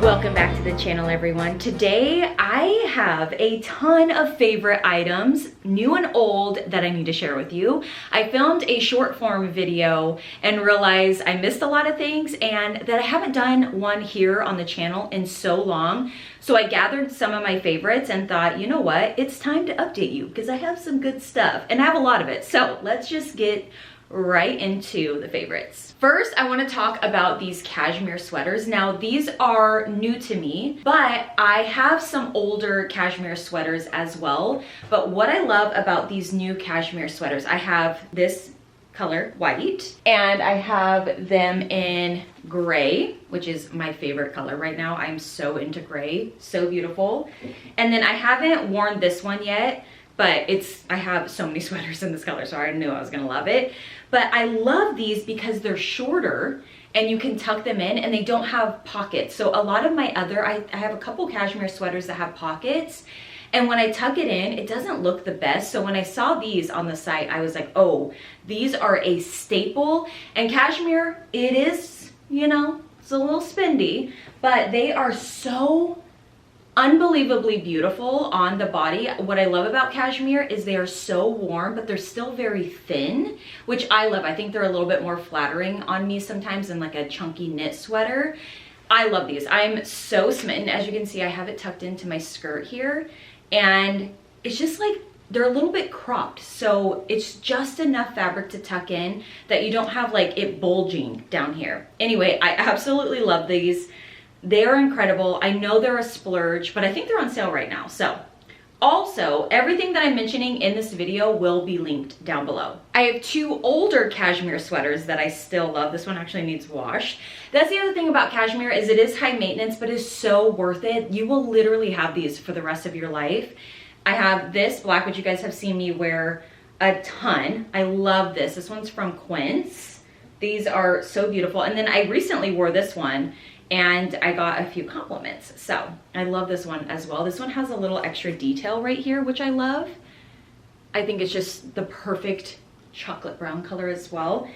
Welcome back to the channel, everyone. Today I have a ton of favorite items, new and old, that I need to share with you. I filmed a short form video and realized I missed a lot of things and that I haven't done one here on the channel in so long. So I gathered some of my favorites and thought, you know what, it's time to update you because I have some good stuff and I have a lot of it. So let's just get right into the favorites. First, I want to talk about these cashmere sweaters. Now, these are new to me, but I have some older cashmere sweaters as well. But what I love about these new cashmere sweaters, I have this color, white, and I have them in gray, which is my favorite color right now. I'm so into gray, so beautiful. And then I haven't worn this one yet, but I have so many sweaters in this color, so I knew I was gonna love it. But I love these because they're shorter and you can tuck them in and they don't have pockets. So a lot of my I have a couple cashmere sweaters that have pockets, and when I tuck it in, it doesn't look the best. So when I saw these on the site, I was like, oh, these are a staple. And cashmere, it is, you know, it's a little spendy, but they are so unbelievably beautiful on the body. What I love about cashmere is they are so warm, but they're still very thin, which I love. I think they're a little bit more flattering on me sometimes than like a chunky knit sweater. I love these. I'm so smitten. As you can see, I have it tucked into my skirt here, and it's just like they're a little bit cropped, so it's just enough fabric to tuck in that you don't have like it bulging down here. Anyway, I absolutely love these. They're incredible. I know they're a splurge, but I think they're on sale right now. So also, everything that I'm mentioning in this video will be linked down below. I have two older cashmere sweaters that I still love. This one actually needs washed. That's the other thing about cashmere is it is high maintenance, but it's so worth it. You will literally have these for the rest of your life. I have this black, which you guys have seen me wear a ton. I love this. This one's from Quince. These are so beautiful. And then I recently wore this one and I got a few compliments. So I love this one as well. This one has a little extra detail right here, which I love. I think it's just the perfect chocolate brown color as well.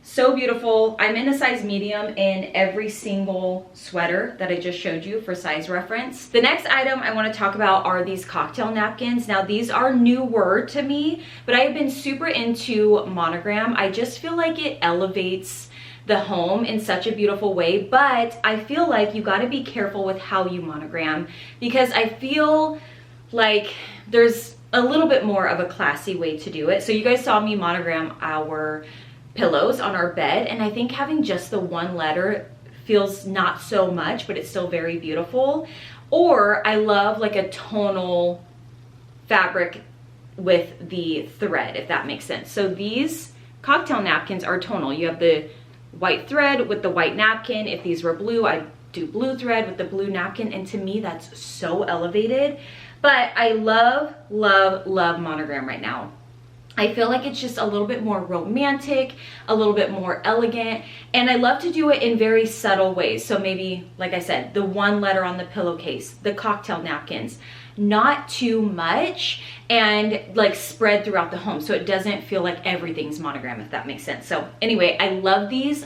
So beautiful. I'm in a size medium in every single sweater that I just showed you for size reference. The next item I want to talk about are these cocktail napkins. Now these are newer to me, but I have been super into Monogram. I just feel like it elevates the home in such a beautiful way, but I feel like you got to be careful with how you monogram because I feel like there's a little bit more of a classy way to do it. So you guys saw me monogram our pillows on our bed, and I think having just the one letter feels not so much, but it's still very beautiful. Or I love like a tonal fabric with the thread, if that makes sense. So these cocktail napkins are tonal. You have the white thread with the white napkin. If these were blue, I'd do blue thread with the blue napkin, and to me that's so elevated. But I love, love, love Monogram right now. I feel like it's just a little bit more romantic, a little bit more elegant, and I love to do it in very subtle ways. So maybe, like I said, the one letter on the pillowcase, the cocktail napkins, not too much, and like spread throughout the home so it doesn't feel like everything's Monogram, if that makes sense. So anyway, I love these.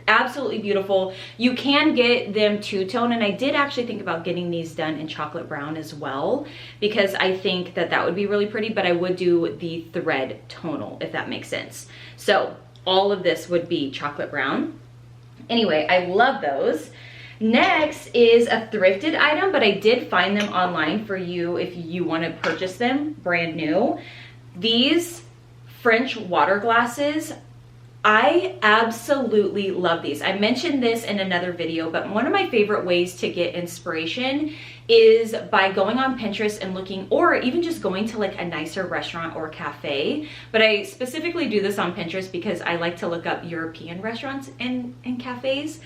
Absolutely beautiful. You can get them two-tone, and I did actually think about getting these done in chocolate brown as well because I think that that would be really pretty, but I would do the thread tonal, if that makes sense. So all of this would be chocolate brown. Anyway, I love those. Next is a thrifted item, but I did find them online for you if you want to purchase them brand new. These French water glasses, I absolutely love these. I mentioned this in another video, but one of my favorite ways to get inspiration is by going on Pinterest and looking, or even just going to like a nicer restaurant or cafe. But I specifically do this on Pinterest because I like to look up European restaurants and cafes,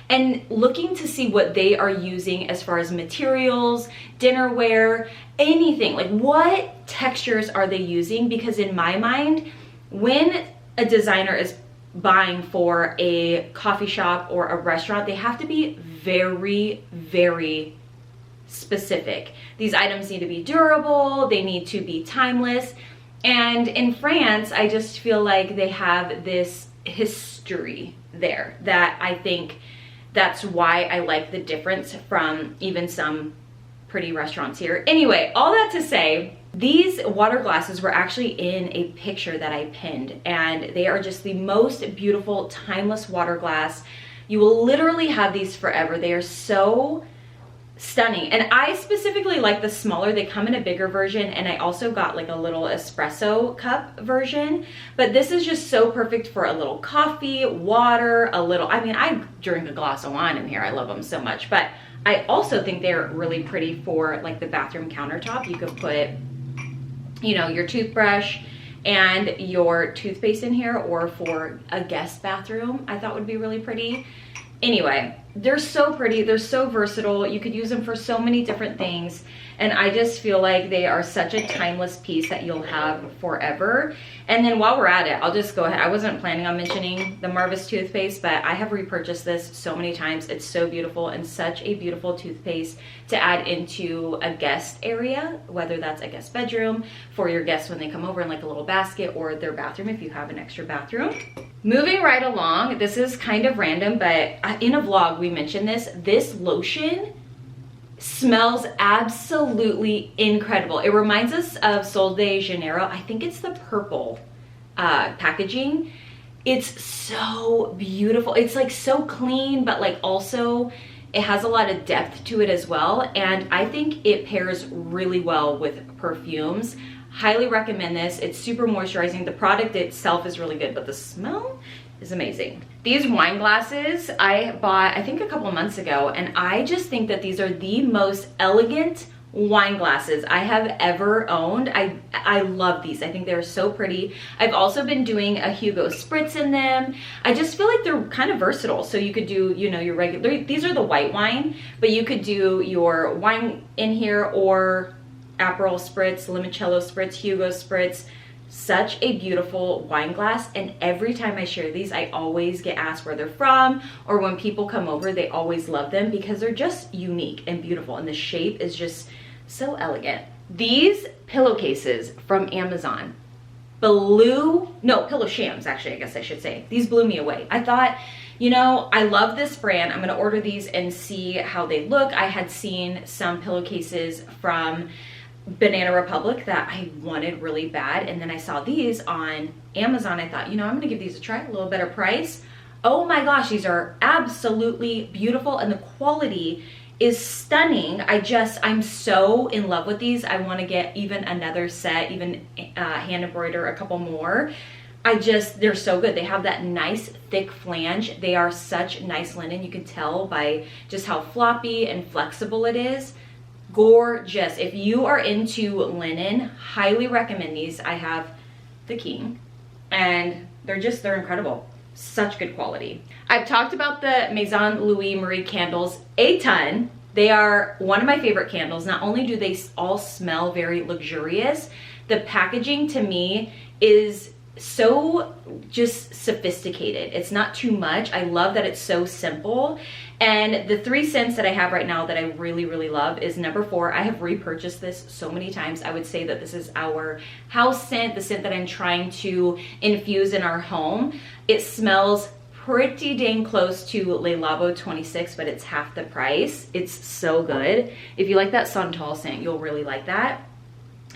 and looking to see what they are using as far as materials, dinnerware, anything. Like what textures are they using? Because in my mind, when a designer is buying for a coffee shop or a restaurant, they have to be very, very specific. These items need to be durable, they need to be timeless. And in France, I just feel like they have this history there that I think that's why I like the difference from even some pretty restaurants here. Anyway, all that to say, these water glasses were actually in a picture that I pinned, and they are just the most beautiful, timeless water glass. You will literally have these forever. They are so stunning. And I specifically like the smaller. They come in a bigger version, and I also got like a little espresso cup version. But this is just so perfect for a little coffee, water, a little, I mean, I drink a glass of wine in here. I love them so much. But I also think they're really pretty for like the bathroom countertop. You could put, you know, your toothbrush and your toothpaste in here, or for a guest bathroom, I thought would be really pretty. Anyway, they're so pretty, they're so versatile. You could use them for so many different things. And I just feel like they are such a timeless piece that you'll have forever. And then while we're at it, I'll just go ahead. I wasn't planning on mentioning the Marvis toothpaste, but I have repurchased this so many times. It's so beautiful, and such a beautiful toothpaste to add into a guest area, whether that's a guest bedroom, for your guests when they come over in like a little basket, or their bathroom if you have an extra bathroom. Moving right along, this is kind of random, but in a vlog we mentioned this. This lotion smells absolutely incredible. It reminds us of Sol de Janeiro. I think it's the purple packaging. It's so beautiful. It's like so clean, but like also it has a lot of depth to it as well. And I think it pairs really well with perfumes. Highly recommend this. It's super moisturizing. The product itself is really good, but the smell is amazing. These wine glasses I bought, I think a couple months ago, and I just think that these are the most elegant wine glasses I have ever owned. I love these. I think they're so pretty. I've also been doing a Hugo Spritz in them. I just feel like they're kind of versatile. So you could do, you know, your regular, these are the white wine, but you could do your wine in here, or apparel spritz, limoncello spritz, Hugo spritz. Such a beautiful wine glass, and every time I share these, I always get asked where they're from, or when people come over, they always love them because they're just unique and beautiful, and the shape is just so elegant. These pillowcases from Amazon pillow shams, actually, I guess I should say. These blew me away. I thought, you know, I love this brand. I'm gonna order these and see how they look. I had seen some pillowcases from Banana Republic that I wanted really bad, and then I saw these on Amazon. I thought, you know, I'm gonna give these a try, a little better price. Oh my gosh, these are absolutely beautiful, and the quality is stunning. I'm so in love with these. I want to get even another set, even hand embroider a couple more. They're so good. They have that nice thick flange. They are such nice linen. You can tell by just how floppy and flexible it is. Gorgeous. If you are into linen, highly recommend these. I have the king, and they're incredible. Such good quality. I've talked about the Maison Louis Marie candles a ton. They are one of my favorite candles. Not only do they all smell very luxurious, the packaging to me is so just sophisticated. It's not too much. I love that it's so simple. And the 3 scents that I have right now that I really, really love is number 4. I have repurchased this so many times. I would say that this is our house scent, the scent that I'm trying to infuse in our home. It smells pretty dang close to Le Labo 26, but it's half the price. It's so good. If you like that Santal scent, you'll really like that.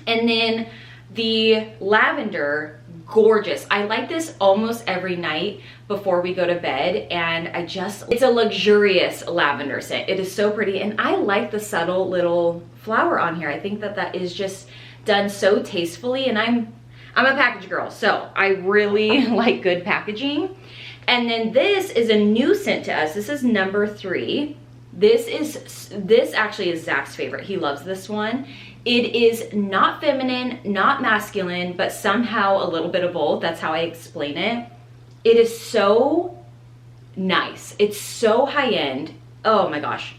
And then the lavender, gorgeous. I like this almost every night before we go to bed, and it's a luxurious lavender scent. It is so pretty, and I like the subtle little flower on here. I think that that is just done so tastefully, and I'm a package girl, so I really like good packaging. And then this is a new scent to us. This is number 3. This actually is Zach's favorite. He loves this one. It is not feminine, not masculine, but somehow a little bit of both. That's how I explain it. It is so nice. It's so high end. Oh my gosh.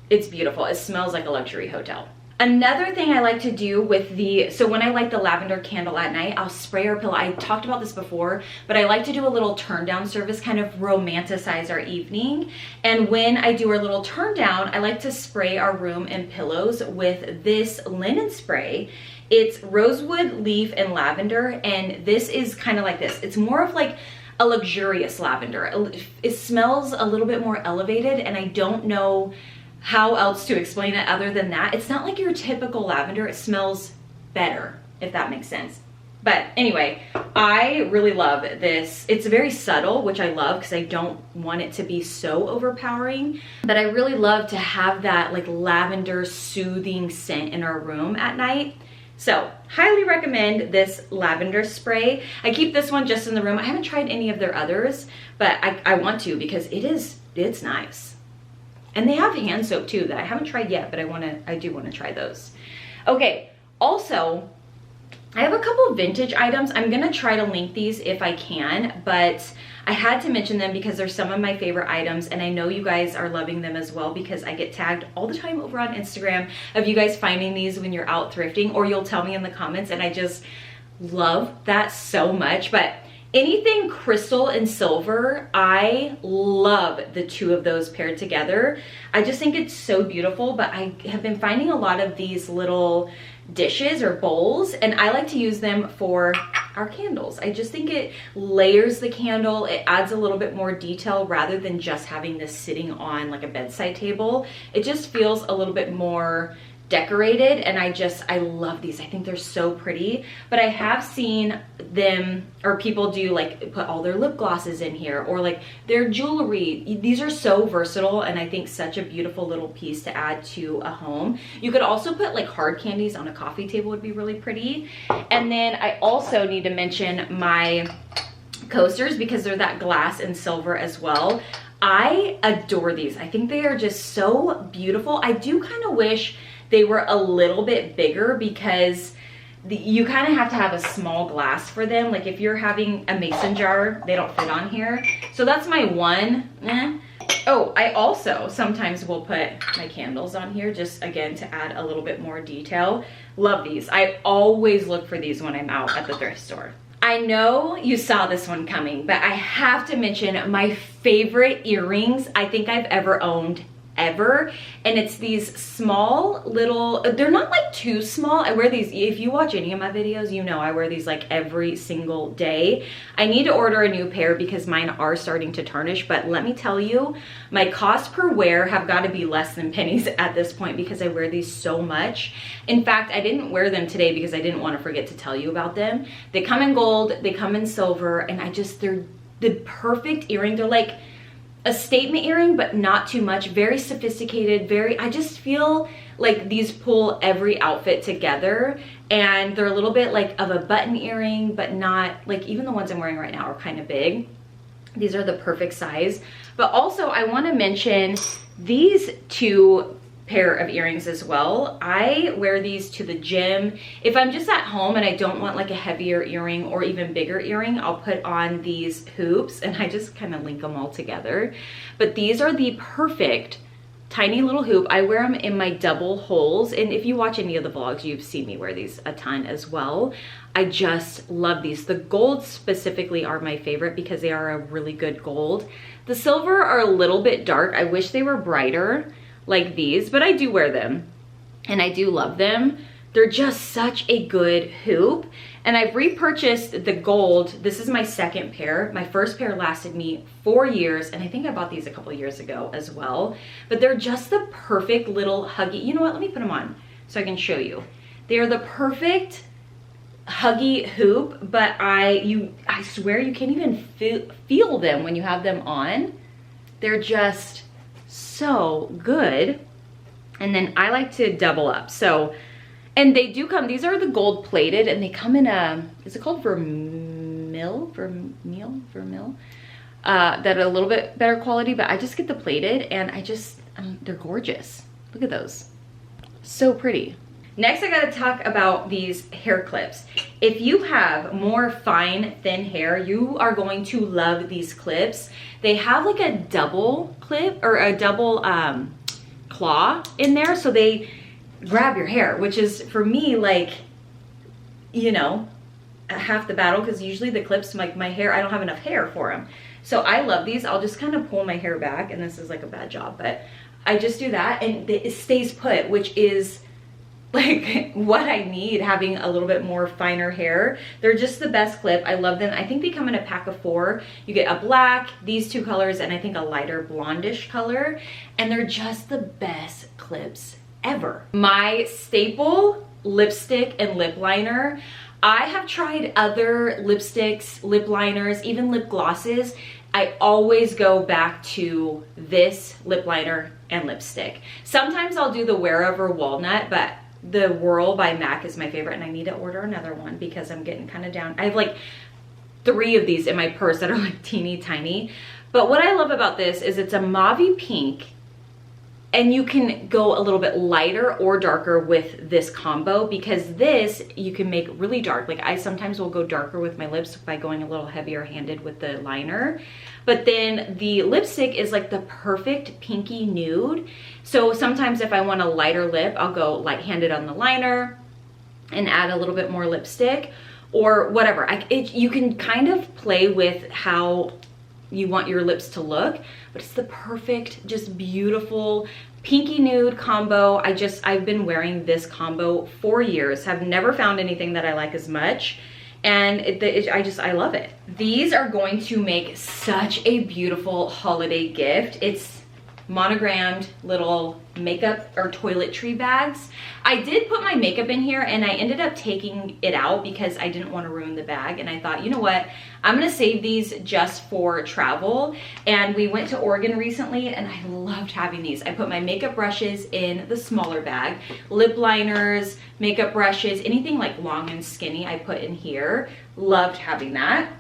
It's beautiful. It smells like a luxury hotel. Another thing I like to do with so when I light the lavender candle at night, I'll spray our pillow. I talked about this before, but I like to do a little turn down service, kind of romanticize our evening. And when I do our little turn down, I like to spray our room and pillows with this linen spray. It's rosewood, leaf, and lavender, and this is kind of like this. It's more of like a luxurious lavender. It smells a little bit more elevated, and I don't know how else to explain it other than that. It's not like your typical lavender. It smells better, if that makes sense. But anyway, I really love this. It's very subtle, which I love because I don't want it to be so overpowering. But I really love to have that like lavender soothing scent in our room at night. So highly recommend this lavender spray. I keep this one just in the room. I haven't tried any of their others, but I want to because it's nice. And they have hand soap too that I haven't tried yet, but I do want to try those. Okay, also, I have a couple of vintage items. I'm gonna try to link these if I can, but I had to mention them because they're some of my favorite items, and I know you guys are loving them as well because I get tagged all the time over on Instagram of you guys finding these when you're out thrifting, or you'll tell me in the comments, and I just love that so much. But anything crystal and silver, I love the two of those paired together. I just think it's so beautiful, but I have been finding a lot of these little dishes or bowls, and I like to use them for our candles. I just think it layers the candle. It adds a little bit more detail rather than just having this sitting on like a bedside table. It just feels a little bit more decorated, and I love these. I think they're so pretty. But I have seen them, or people do like put all their lip glosses in here, or like their jewelry. These are so versatile, and I think such a beautiful little piece to add to a home. You could also put like hard candies on a coffee table, would be really pretty. And then I also need to mention my coasters because they're that glass and silver as well. I adore these. I think they are just so beautiful. I do kind of wish they were a little bit bigger because you kind of have to have a small glass for them. Like if you're having a mason jar, they don't fit on here. So that's my one. Oh, I also sometimes will put my candles on here just again to add a little bit more detail. Love these. I always look for these when I'm out at the thrift store. I know you saw this one coming, but I have to mention my favorite earrings I think I've ever owned ever. And it's these small little, they're not like too small. I wear these, if you watch any of my videos, you know I wear these like every single day. I need to order a new pair because mine are starting to tarnish, but let me tell you, my cost per wear have got to be less than pennies at this point because I wear these so much. In fact, I didn't wear them today because I didn't want to forget to tell you about them. They come in gold, they come in silver, and they're the perfect earring. They're like a statement earring, but not too much. Very sophisticated, I just feel like these pull every outfit together, and they're a little bit like of a button earring, but not like, even the ones I'm wearing right now are kind of big. These are the perfect size. But also I want to mention these two pair of earrings as well. I wear these to the gym. If I'm just at home and I don't want like a heavier earring or even bigger earring, I'll put on these hoops, and I just kind of link them all together. But these are the perfect tiny little hoop. I wear them in my double holes, and if you watch any of the vlogs, you've seen me wear these a ton as well. I just love these. The gold specifically are my favorite because they are a really good gold. The silver are a little bit dark. I wish they were brighter like these, but I do wear them and I do love them. They're just such a good hoop. And I've repurchased the gold. This is my second pair. My first pair lasted me 4 years, and I think I bought these a couple of years ago as well. But they're just the perfect little huggy. You know what? Let me put them on so I can show you. They are the perfect huggy hoop, but I swear you can't even feel them when you have them on. They're just so good. And then I like to double up. So, and they do come, these are the gold plated, and they come in a, is it called vermil? That are a little bit better quality, but I just get the plated, and they're gorgeous. Look at those. So pretty. Next, I gotta talk about these hair clips. If you have more fine, thin hair, you are going to love these clips. They have like a double clip or a double claw in there, so they grab your hair, which is for me like, you know, half the battle, because usually the clips, like my hair, I don't have enough hair for them. So I love these. I'll just kind of pull my hair back, and this is like a bad job, but I just do that and it stays put, which is like what I need, having a little bit more finer hair. They're just the best clip. I love them. I think they come in a pack of 4. You get a black, these 2 colors, and I think a lighter blondish color, and they're just the best clips ever. My staple lipstick and lip liner. I have tried other lipsticks, lip liners, even lip glosses. I always go back to this lip liner and lipstick. Sometimes I'll do the Wherever Walnut, but the Whirl by MAC is my favorite, and I need to order another one because I'm getting kind of down. I have like 3 of these in my purse that are like teeny tiny. But what I love about this is it's a mauve pink, and you can go a little bit lighter or darker with this combo, because this you can make really dark. Like I sometimes will go darker with my lips by going a little heavier handed with the liner. But then the lipstick is like the perfect pinky nude. So sometimes if I want a lighter lip, I'll go light-handed on the liner and add a little bit more lipstick or whatever. You can kind of play with how you want your lips to look, but it's the perfect, just beautiful pinky nude combo. I've been wearing this combo for years, have never found anything that I like as much. And I love it. These are going to make such a beautiful holiday gift. It's monogrammed little makeup or toiletry bags. I did put my makeup in here, and I ended up taking it out because I didn't want to ruin the bag. And I thought, you know what? I'm gonna save these just for travel. And we went to Oregon recently, and I loved having these. I put my makeup brushes in the smaller bag, lip liners, makeup brushes, anything like long and skinny I put in here. Loved having that.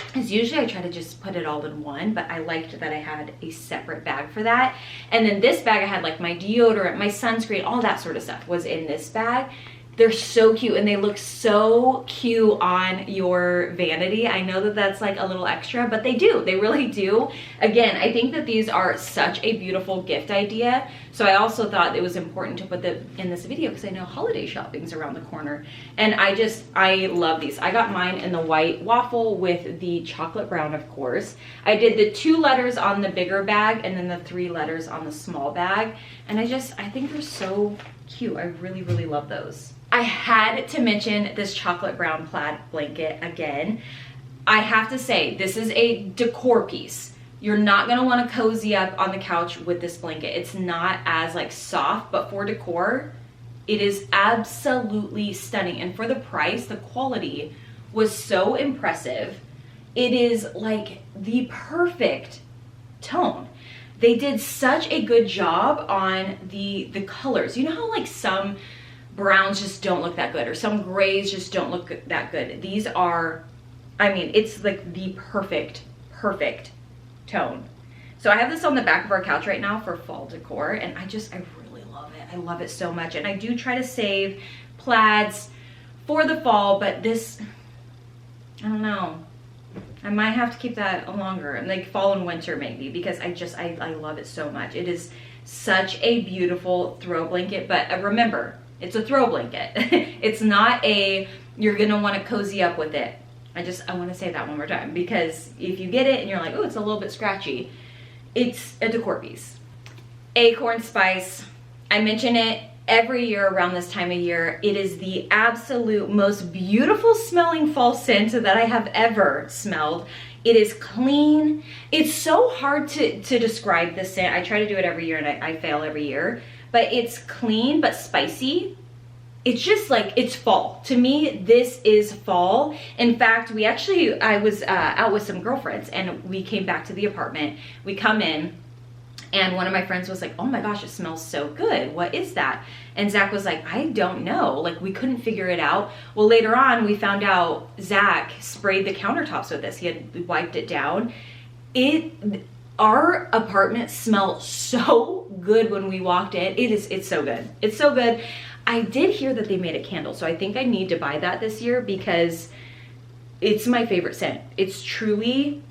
Because usually I try to just put it all in one, but I liked that I had a separate bag for that. And then this bag I had like my deodorant, my sunscreen, all that sort of stuff was in this bag. They're so cute, and they look so cute on your vanity. I know that that's like a little extra, but they do. They really do. Again, I think that these are such a beautiful gift idea. So I also thought it was important to put them in this video because I know holiday shopping's around the corner. And I love these. I got mine in the white waffle with the chocolate brown, of course. I did the 2 letters on the bigger bag and then the 3 letters on the small bag. And I think they're so cute. I really, really love those. I had to mention this chocolate brown plaid blanket again. I have to say, this is a decor piece. You're not gonna wanna cozy up on the couch with this blanket. It's not as like soft, but for decor, it is absolutely stunning. And for the price, the quality was so impressive. It is like the perfect tone. They did such a good job on the colors. You know how like some browns just don't look that good, or some grays just don't look that good. These are, I mean, it's like the perfect tone. So I have this on the back of our couch right now for fall decor, and I really love it. I love it so much. And I do try to save plaids for the fall, but this, I don't know. I might have to keep that longer, like fall and winter maybe, because I love it so much. It is such a beautiful throw blanket, but remember, it's a throw blanket. It's not you're gonna wanna cozy up with it. I wanna say that one more time, because if you get it and you're like, oh, it's a little bit scratchy, it's a decor piece. Acorn spice, I mention it every year around this time of year. It is the absolute most beautiful smelling fall scent that I have ever smelled. It is clean. It's so hard to describe this scent. I try to do it every year and I fail every year. But it's clean but spicy. It's just like, it's fall. To me, this is fall. In fact, I was out with some girlfriends, and we came back to the apartment. We come in, and one of my friends was like, oh my gosh, it smells so good. What is that? And Zach was like, I don't know. Like, we couldn't figure it out. Well, later on, we found out Zach sprayed the countertops with this. He had wiped it down. Our apartment smelled so good when we walked in. It's so good. It's so good. I did hear that they made a candle, so I think I need to buy that this year because it's my favorite scent. It's truly,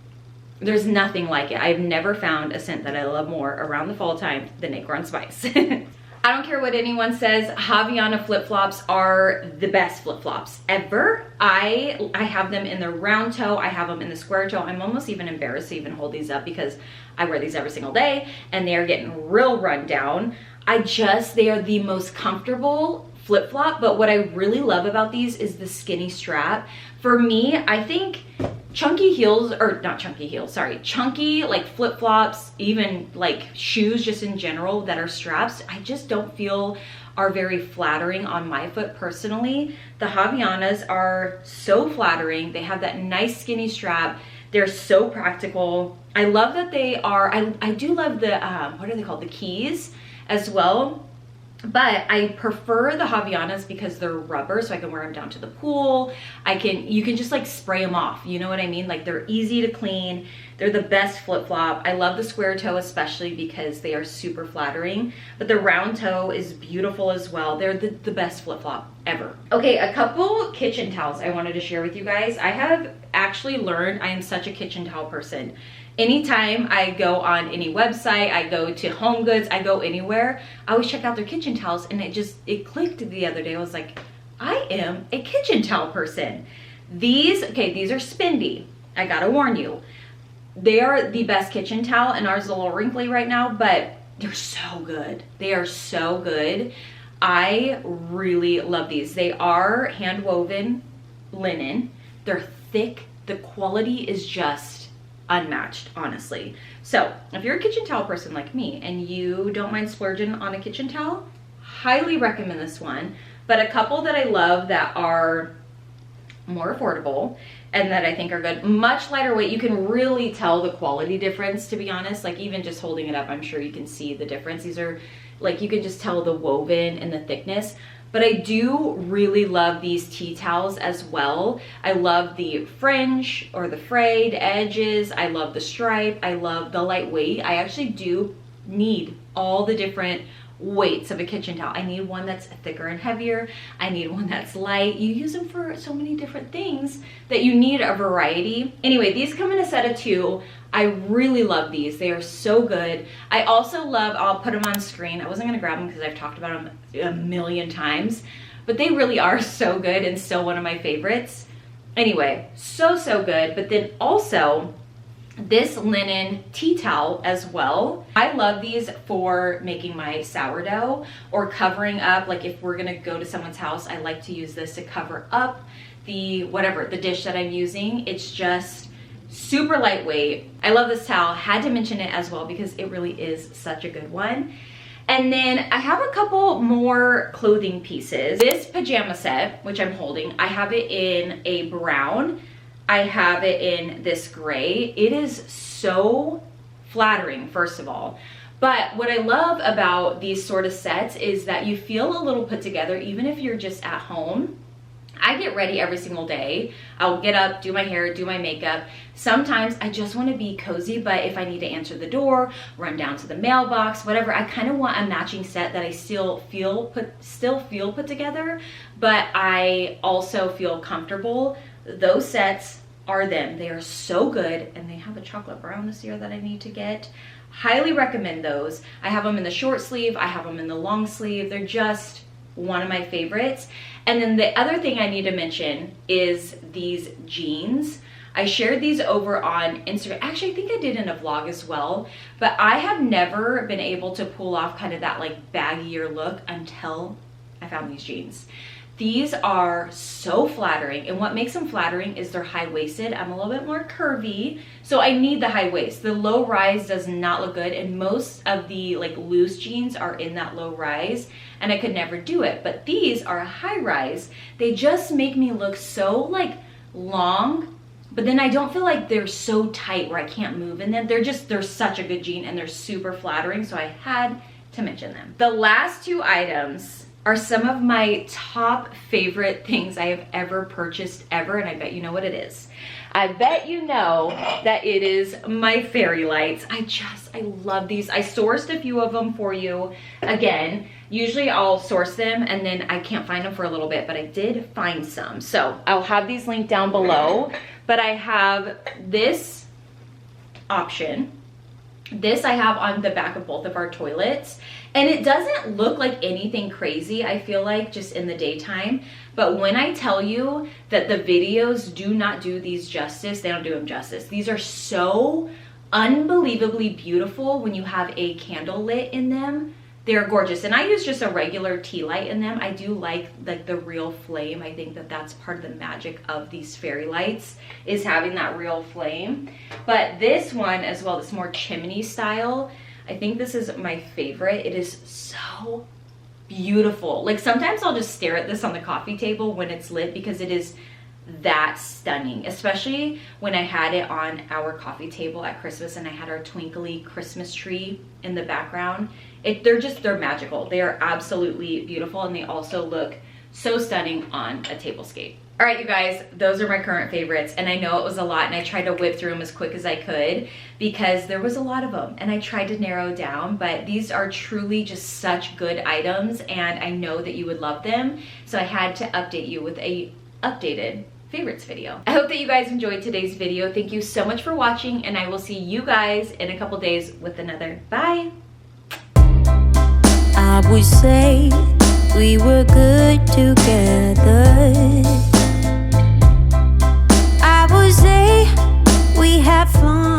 there's nothing like it. I've never found a scent that I love more around the fall time than Acorn Spice. I don't care what anyone says, Havaiana flip-flops are the best flip-flops ever. I have them in the round toe, I have them in the square toe. I'm almost even embarrassed to even hold these up because I wear these every single day and they are getting real run down. They are the most comfortable flip-flop, but what I really love about these is the skinny strap. For me, I think chunky heels, or not chunky heels, sorry, chunky like flip-flops, even like shoes just in general that are straps, I just don't feel are very flattering on my foot personally. The Havaianas are so flattering. They have that nice skinny strap. They're so practical. I love that they are, I do love the, what are they called? The keys as well. But I prefer the Havaianas because they're rubber, so I can wear them down to the pool. You can just like spray them off, you know what I mean? Like they're easy to clean. They're the best flip-flop. I love the square toe especially because they are super flattering, but the round toe is beautiful as well. They're the best flip-flop ever. Okay, a couple kitchen towels I wanted to share with you guys. I have actually learned I am such a kitchen towel person. Anytime I go on any website, I go to Home Goods, I go anywhere, I always check out their kitchen towels, and it clicked the other day. I was like, I am a kitchen towel person. These are spendy. I gotta warn you. They are the best kitchen towel, and ours is a little wrinkly right now, but they're so good. They are so good. I really love these. They are hand woven linen. They're thick. The quality is just unmatched, honestly. So if you're a kitchen towel person like me and you don't mind splurging on a kitchen towel, highly recommend this one. But a couple that I love that are more affordable and that I think are good, much lighter weight. You can really tell the quality difference, to be honest. Like even just holding it up, I'm sure you can see the difference. These are like, you can just tell the woven and the thickness. But I do really love these tea towels as well. I love the fringe or the frayed edges. I love the stripe. I love the lightweight. I actually do need all the different weights of a kitchen towel. I need one that's thicker and heavier. I need one that's light. You use them for so many different things that you need a variety. Anyway, these come in a set of 2. I really love these. They are so good. I also love, I'll put them on screen. I wasn't gonna grab them because I've talked about them a million times, but they really are so good and still one of my favorites. Anyway, so good. But then also this linen tea towel as well. I love these for making my sourdough or covering up, like if we're gonna go to someone's house, I like to use this to cover up the dish that I'm using. It's just super lightweight. I love this towel. Had to mention it as well because it really is such a good one. And then I have a couple more clothing pieces. This pajama set, which I'm holding, I have it in a brown. I have it in this gray. It is so flattering, first of all. But what I love about these sort of sets is that you feel a little put together, even if you're just at home. I get ready every single day. I'll get up, do my hair, do my makeup. Sometimes I just want to be cozy, but if I need to answer the door, run down to the mailbox, whatever, I kind of want a matching set that I still feel put together, but I also feel comfortable. Those sets are them. They are so good, and they have a chocolate brown this year that I need to get. Highly recommend those. I have them in the short sleeve. I have them in the long sleeve. They're just one of my favorites. And then the other thing I need to mention is these jeans. I shared these over on Instagram. Actually, I think I did in a vlog as well, but I have never been able to pull off kind of that like baggier look until I found these jeans. These are so flattering, and what makes them flattering is they're high-waisted. I'm a little bit more curvy, so I need the high waist. The low rise does not look good, and most of the like loose jeans are in that low rise, and I could never do it. But these are a high rise. They just make me look so like long, but then I don't feel like they're so tight where I can't move in them. They're such a good jean, and they're super flattering, so I had to mention them. The last 2 items are some of my top favorite things I have ever purchased ever, and I bet you know what it is. I bet you know that it is my fairy lights. I love these. I sourced a few of them for you. Again, usually I'll source them and then I can't find them for a little bit, but I did find some. So I'll have these linked down below, but I have this option. This I have on the back of both of our toilets, and it doesn't look like anything crazy, I feel like, just in the daytime. But when I tell you that the videos do not do these justice, they don't do them justice. These are so unbelievably beautiful when you have a candle lit in them. They're gorgeous, and I use just a regular tea light in them. I do like the real flame. I think that that's part of the magic of these fairy lights, is having that real flame. But this one as well, this more chimney style, I think this is my favorite. It is so beautiful. Like sometimes I'll just stare at this on the coffee table when it's lit because it is that stunning, especially when I had it on our coffee table at Christmas and I had our twinkly Christmas tree in the background. They're magical. They are absolutely beautiful, and they also look so stunning on a tablescape. All right, you guys, those are my current favorites, and I know it was a lot, and I tried to whip through them as quick as I could because there was a lot of them, and I tried to narrow down, but these are truly just such good items, and I know that you would love them, so I had to update you with a updated favorites video. I hope that you guys enjoyed today's video. Thank you so much for watching, and I will see you guys in a couple days with another. Bye. I would say we were good together. I would say we had fun.